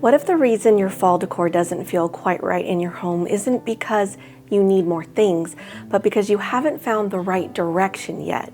What if the reason your fall decor doesn't feel quite right in your home isn't because you need more things, but because you haven't found the right direction yet?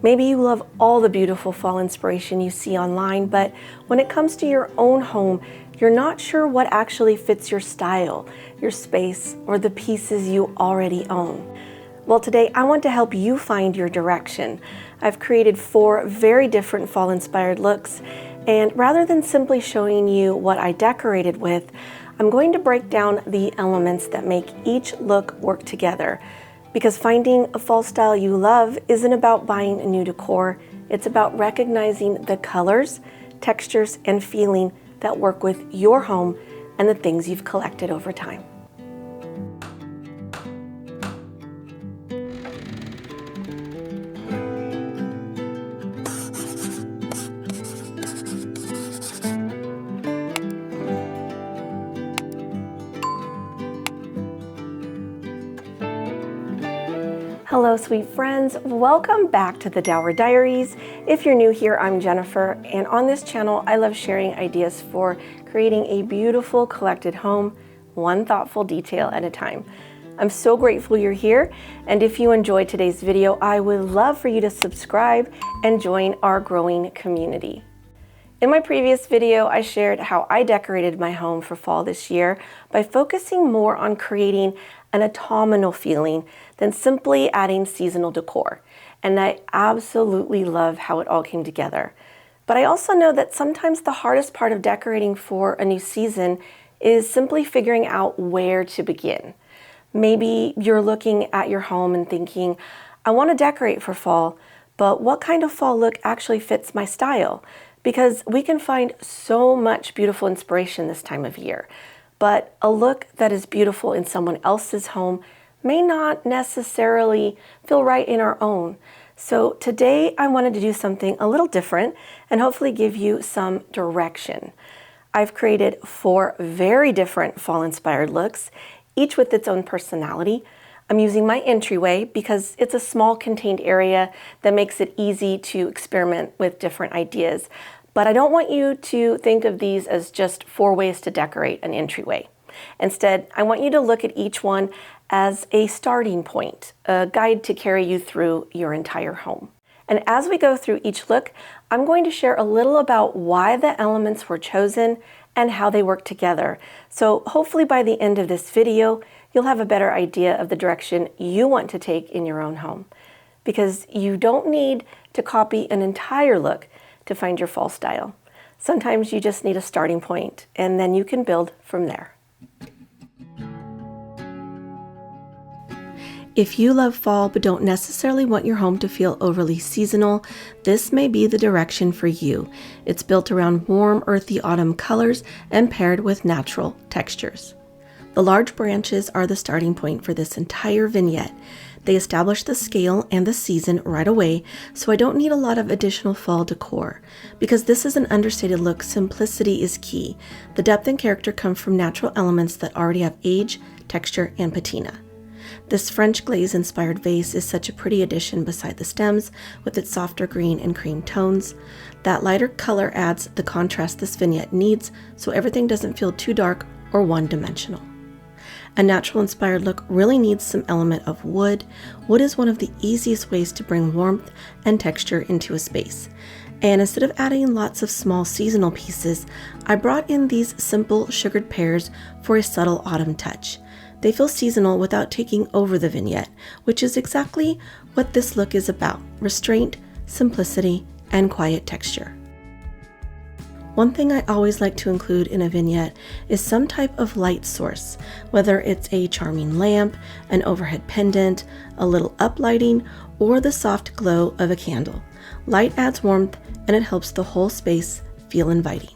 Maybe you love all the beautiful fall inspiration you see online, but when it comes to your own home, you're not sure what actually fits your style, your space, or the pieces you already own. Well, today I want to help you find your direction. I've created 4 very different fall-inspired looks, and rather than simply showing you what I decorated with, I'm going to break down the elements that make each look work together. Because finding a fall style you love isn't about buying a new decor, it's about recognizing the colors, textures, and feeling that work with your home and the things you've collected over time. Hello, sweet friends. Welcome back to the Dauer Diaries. If you're new here, I'm Jennifer, and on this channel, I love sharing ideas for creating a beautiful collected home, one thoughtful detail at a time. I'm so grateful you're here, and if you enjoyed today's video, I would love for you to subscribe and join our growing community. In my previous video, I shared how I decorated my home for fall this year by focusing more on creating an autumnal feeling than simply adding seasonal decor. And I absolutely love how it all came together. But I also know that sometimes the hardest part of decorating for a new season is simply figuring out where to begin. Maybe you're looking at your home and thinking, I want to decorate for fall, but what kind of fall look actually fits my style? Because we can find so much beautiful inspiration this time of year, but a look that is beautiful in someone else's home may not necessarily feel right in our own. So today I wanted to do something a little different and hopefully give you some direction. I've created 4 very different fall-inspired looks, each with its own personality. I'm using my entryway because it's a small contained area that makes it easy to experiment with different ideas. But I don't want you to think of these as just 4 ways to decorate an entryway. Instead, I want you to look at each one as a starting point, a guide to carry you through your entire home. And as we go through each look, I'm going to share a little about why the elements were chosen and how they work together. So hopefully by the end of this video, you'll have a better idea of the direction you want to take in your own home. Because you don't need to copy an entire look to find your fall style. Sometimes you just need a starting point, and then you can build from there. If you love fall but don't necessarily want your home to feel overly seasonal, this may be the direction for you. It's built around warm, earthy autumn colors and paired with natural textures. The large branches are the starting point for this entire vignette. They establish the scale and the season right away, so I don't need a lot of additional fall decor. Because this is an understated look, simplicity is key. The depth and character come from natural elements that already have age, texture, and patina. This French glaze-inspired vase is such a pretty addition beside the stems with its softer green and cream tones. That lighter color adds the contrast this vignette needs, so everything doesn't feel too dark or one-dimensional. A natural inspired look really needs some element of wood. Wood is one of the easiest ways to bring warmth and texture into a space. And instead of adding lots of small seasonal pieces, I brought in these simple sugared pears for a subtle autumn touch. They feel seasonal without taking over the vignette, which is exactly what this look is about: restraint, simplicity, and quiet texture. One thing I always like to include in a vignette is some type of light source, whether it's a charming lamp, an overhead pendant, a little uplighting, or the soft glow of a candle. Light adds warmth and it helps the whole space feel inviting.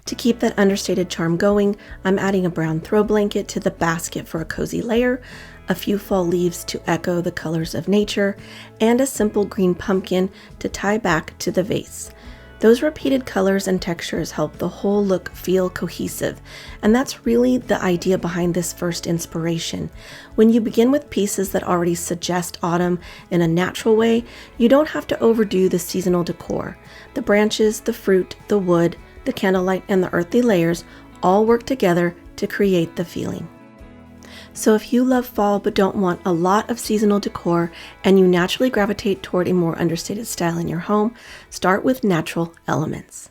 To keep that understated charm going, I'm adding a brown throw blanket to the basket for a cozy layer, a few fall leaves to echo the colors of nature, and a simple green pumpkin to tie back to the vase. Those repeated colors and textures help the whole look feel cohesive, and that's really the idea behind this first inspiration. When you begin with pieces that already suggest autumn in a natural way, you don't have to overdo the seasonal decor. The branches, the fruit, the wood, the candlelight, and the earthly layers all work together to create the feeling. So if you love fall but don't want a lot of seasonal decor and you naturally gravitate toward a more understated style in your home, start with natural elements.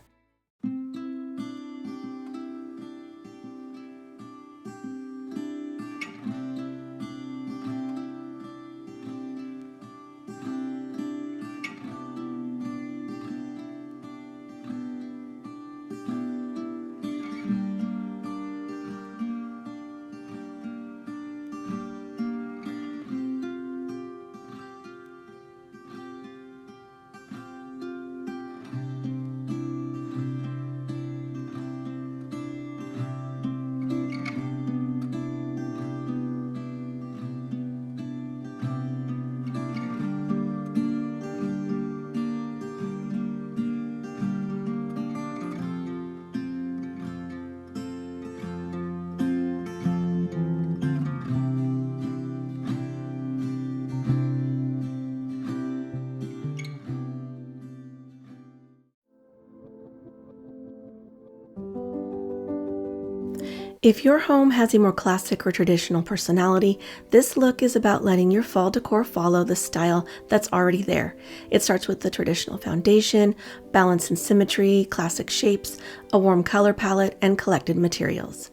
If your home has a more classic or traditional personality, this look is about letting your fall decor follow the style that's already there. It starts with the traditional foundation, balance and symmetry, classic shapes, a warm color palette, and collected materials.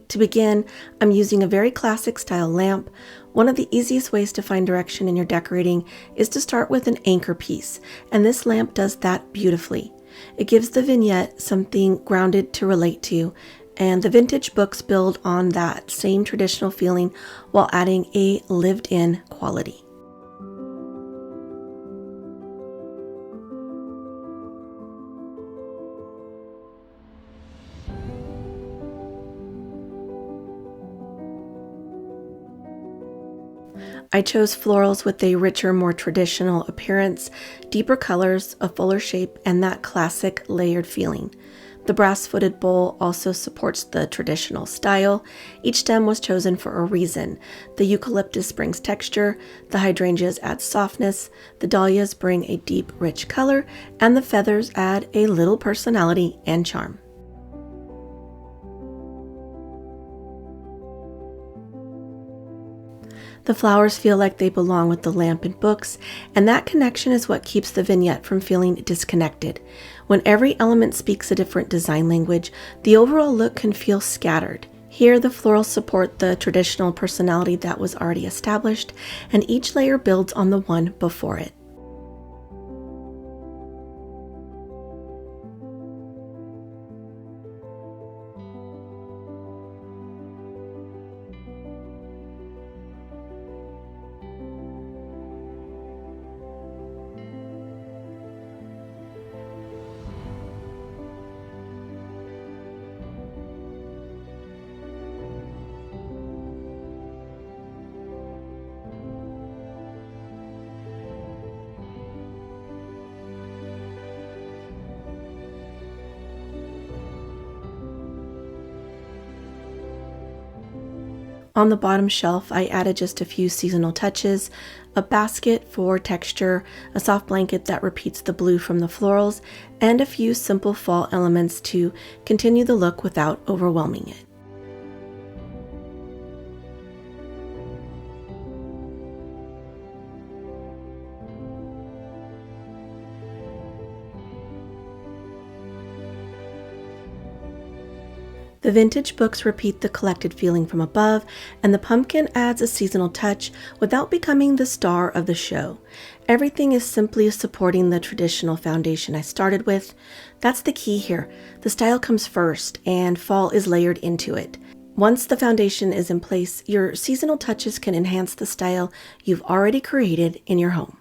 To begin, I'm using a very classic style lamp. One of the easiest ways to find direction in your decorating is to start with an anchor piece, and this lamp does that beautifully. It gives the vignette something grounded to relate to, and the vintage books build on that same traditional feeling while adding a lived-in quality. I chose florals with a richer, more traditional appearance, deeper colors, a fuller shape, and that classic layered feeling. The brass-footed bowl also supports the traditional style. Each stem was chosen for a reason. The eucalyptus brings texture, the hydrangeas add softness, the dahlias bring a deep, rich color, and the feathers add a little personality and charm. The flowers feel like they belong with the lamp and books, and that connection is what keeps the vignette from feeling disconnected. When every element speaks a different design language, the overall look can feel scattered. Here, the florals support the traditional personality that was already established, and each layer builds on the one before it. On the bottom shelf, I added just a few seasonal touches, a basket for texture, a soft blanket that repeats the blue from the florals, and a few simple fall elements to continue the look without overwhelming it. The vintage books repeat the collected feeling from above, and the pumpkin adds a seasonal touch without becoming the star of the show. Everything is simply supporting the traditional foundation I started with. That's the key here. The style comes first, and fall is layered into it. Once the foundation is in place, your seasonal touches can enhance the style you've already created in your home.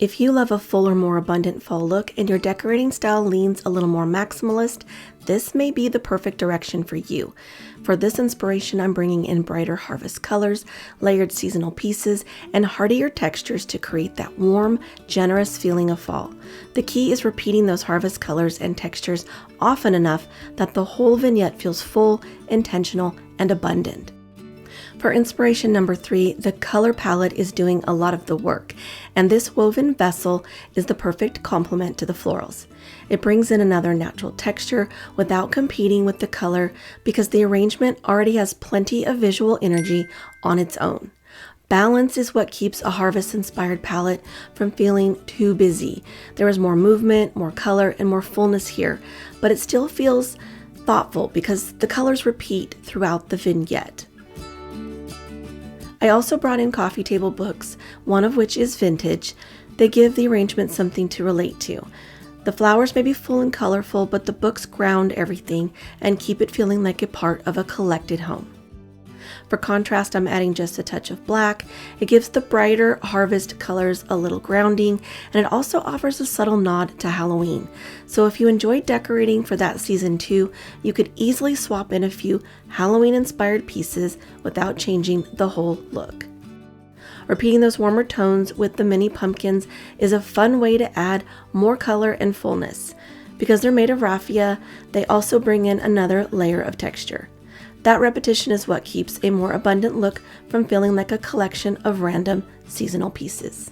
If you love a fuller, more abundant fall look and your decorating style leans a little more maximalist, this may be the perfect direction for you. For this inspiration, I'm bringing in brighter harvest colors, layered seasonal pieces, and heartier textures to create that warm, generous feeling of fall. The key is repeating those harvest colors and textures often enough that the whole vignette feels full, intentional, and abundant. For inspiration number 3, the color palette is doing a lot of the work, and this woven vessel is the perfect complement to the florals. It brings in another natural texture without competing with the color because the arrangement already has plenty of visual energy on its own. Balance is what keeps a harvest-inspired palette from feeling too busy. There is more movement, more color, and more fullness here, but it still feels thoughtful because the colors repeat throughout the vignette. I also brought in coffee table books, one of which is vintage. They give the arrangement something to relate to. The flowers may be full and colorful, but the books ground everything and keep it feeling like a part of a collected home. For contrast, I'm adding just a touch of black. It gives the brighter harvest colors a little grounding, and it also offers a subtle nod to Halloween. So if you enjoy decorating for that season too, you could easily swap in a few Halloween-inspired pieces without changing the whole look. Repeating those warmer tones with the mini pumpkins is a fun way to add more color and fullness. Because they're made of raffia, they also bring in another layer of texture. That repetition is what keeps a more abundant look from feeling like a collection of random seasonal pieces.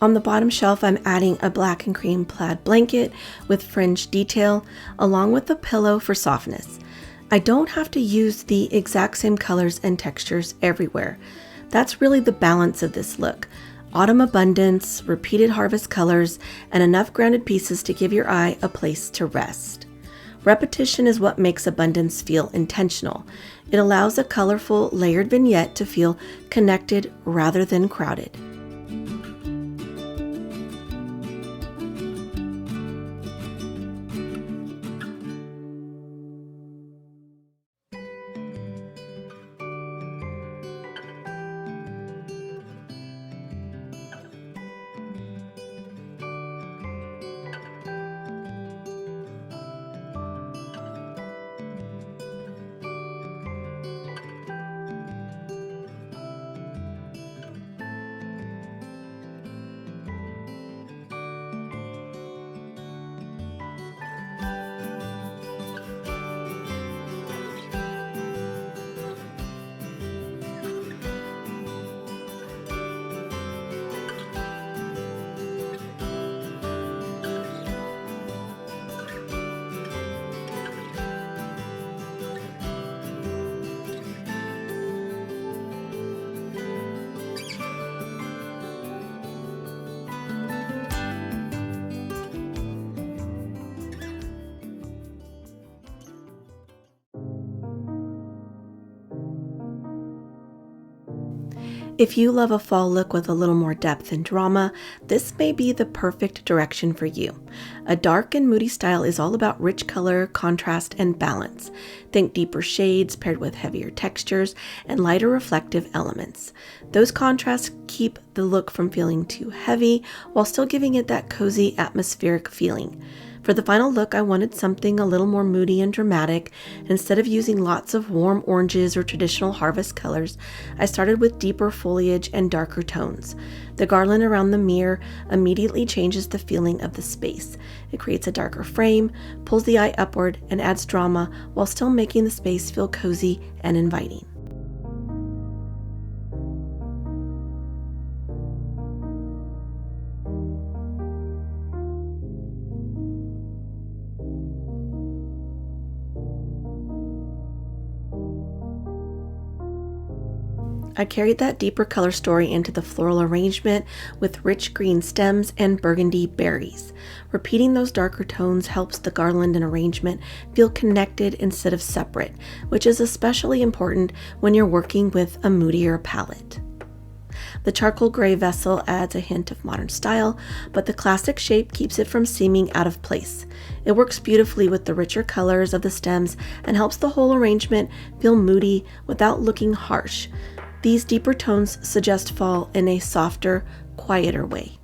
On the bottom shelf, I'm adding a black and cream plaid blanket with fringe detail, along with a pillow for softness. I don't have to use the exact same colors and textures everywhere. That's really the balance of this look. Autumn abundance, repeated harvest colors, and enough grounded pieces to give your eye a place to rest. Repetition is what makes abundance feel intentional. It allows a colorful, layered vignette to feel connected rather than crowded. If you love a fall look with a little more depth and drama, this may be the perfect direction for you. A dark and moody style is all about rich color, contrast, and balance. Think deeper shades paired with heavier textures and lighter reflective elements. Those contrasts keep the look from feeling too heavy while still giving it that cozy, atmospheric feeling. For the final look, I wanted something a little more moody and dramatic. Instead of using lots of warm oranges or traditional harvest colors, I started with deeper foliage and darker tones. The garland around the mirror immediately changes the feeling of the space. It creates a darker frame, pulls the eye upward, and adds drama while still making the space feel cozy and inviting. I carried that deeper color story into the floral arrangement with rich green stems and burgundy berries. Repeating those darker tones helps the garland and arrangement feel connected instead of separate, which is especially important when you're working with a moodier palette. The charcoal gray vessel adds a hint of modern style, but the classic shape keeps it from seeming out of place. It works beautifully with the richer colors of the stems and helps the whole arrangement feel moody without looking harsh. These deeper tones suggest fall in a softer, quieter way.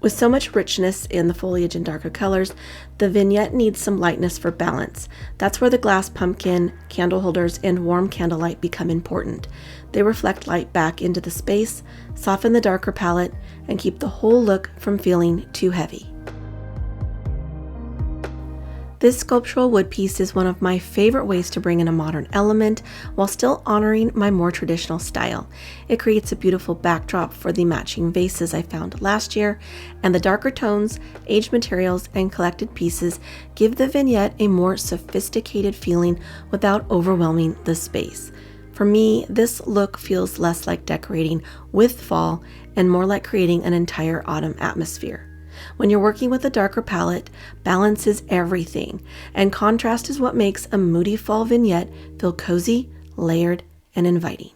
With so much richness in the foliage and darker colors, the vignette needs some lightness for balance. That's where the glass pumpkin, candle holders, and warm candlelight become important. They reflect light back into the space, soften the darker palette, and keep the whole look from feeling too heavy. This sculptural wood piece is one of my favorite ways to bring in a modern element while still honoring my more traditional style. It creates a beautiful backdrop for the matching vases I found last year, and the darker tones, aged materials, and collected pieces give the vignette a more sophisticated feeling without overwhelming the space. For me, this look feels less like decorating with fall and more like creating an entire autumn atmosphere. When you're working with a darker palette, balance is everything, and contrast is what makes a moody fall vignette feel cozy, layered, and inviting.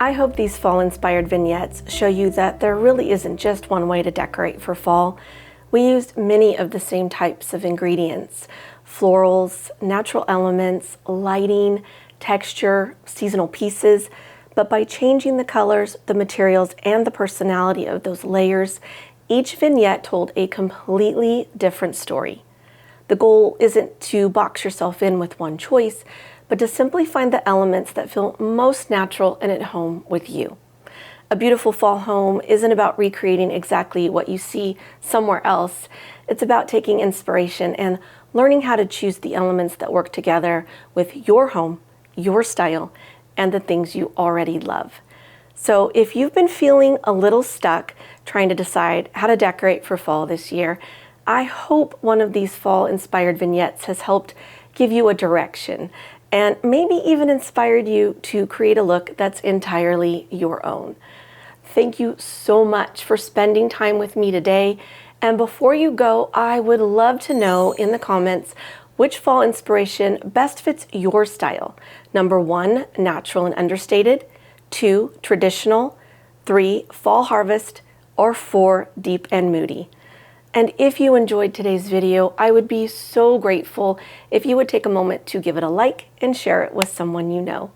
I hope these fall-inspired vignettes show you that there really isn't just one way to decorate for fall. We used many of the same types of ingredients: florals, natural elements, lighting, texture, seasonal pieces, but by changing the colors, the materials, and the personality of those layers, each vignette told a completely different story. The goal isn't to box yourself in with one choice, but to simply find the elements that feel most natural and at home with you. A beautiful fall home isn't about recreating exactly what you see somewhere else. It's about taking inspiration and learning how to choose the elements that work together with your home, your style, and the things you already love. So if you've been feeling a little stuck trying to decide how to decorate for fall this year, I hope one of these fall-inspired vignettes has helped give you a direction and maybe even inspired you to create a look that's entirely your own. Thank you so much for spending time with me today. And before you go, I would love to know in the comments which fall inspiration best fits your style. Number 1, natural and understated. 2, traditional. 3, fall harvest. Or 4, deep and moody. And if you enjoyed today's video, I would be so grateful if you would take a moment to give it a like and share it with someone you know.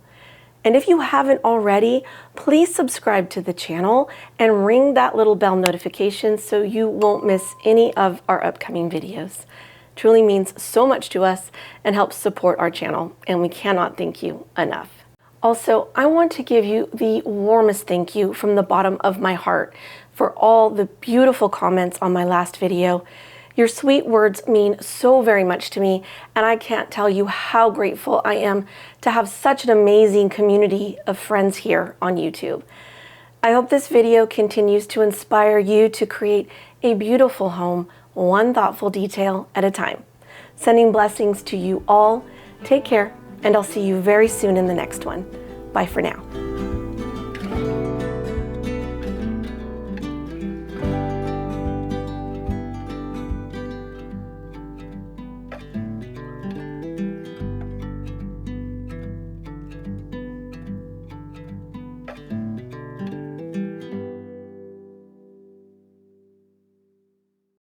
And if you haven't already, please subscribe to the channel and ring that little bell notification so you won't miss any of our upcoming videos. It truly means so much to us and helps support our channel, and we cannot thank you enough. Also, I want to give you the warmest thank you from the bottom of my heart for all the beautiful comments on my last video. Your sweet words mean so very much to me, and I can't tell you how grateful I am to have such an amazing community of friends here on YouTube. I hope this video continues to inspire you to create a beautiful home, one thoughtful detail at a time. Sending blessings to you all. Take care, and I'll see you very soon in the next one. Bye for now.